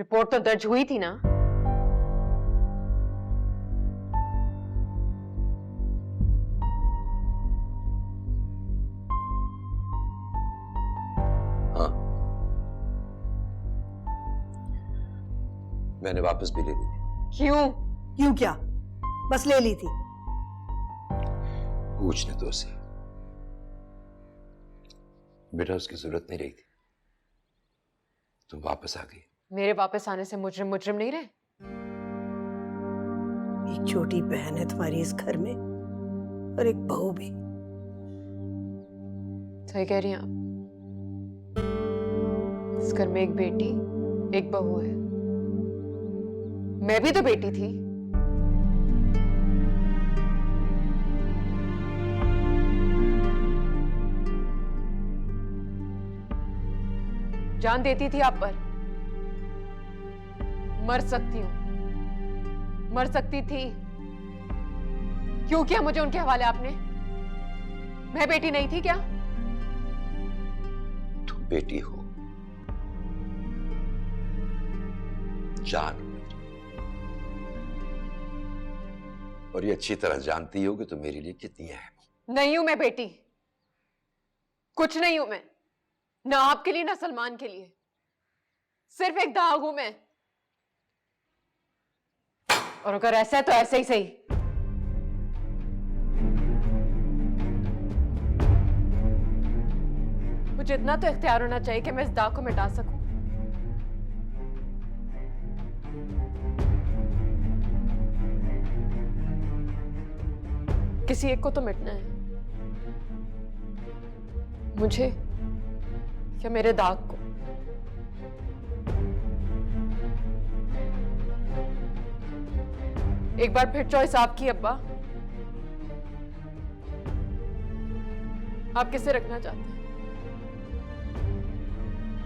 Report तो दर्ज हुई थी ना? हाँ, मैंने वापस भी ले ली थी। क्यों? क्यों क्या? बस ले ली थी। पूछने तो उसे। बेटा उसकी जरूरत नहीं रही थी, तुम वापस आ गई। मेरे वापस आने से मुजरिम मुजरिम नहीं रहे? एक छोटी बहन है तुम्हारी इस घर में और एक बहू भी। सही कह रही हैं आप। इस घर में एक बेटी एक बहू है। मैं भी तो बेटी थी। जान देती थी आप पर। मर सकती हूं, मर सकती थी। क्यों किया मुझे उनके हवाले आपने? मैं बेटी नहीं थी क्या? तुम बेटी हो, जान हो मेरी। और ये अच्छी तरह जानती हो कि तुम मेरे लिए कितनी अहम हो। नहीं हूं मैं बेटी, कुछ नहीं हूं मैं, ना आपके लिए ना सलमान के लिए। सिर्फ एक दाग हूं मैं। और अगर ऐसा है तो ऐसे ही सही। मुझे इतना तो इख्तियार होना चाहिए कि मैं इस दाग को मिटा सकूं। किसी एक को तो मिटना है, मुझे या मेरे दाग को। एक बार फिर चॉइस आपकी अब्बा। आप किसे रखना चाहते हैं,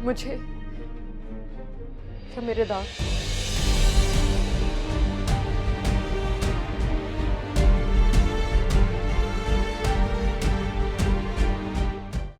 मुझे या मेरे दाग?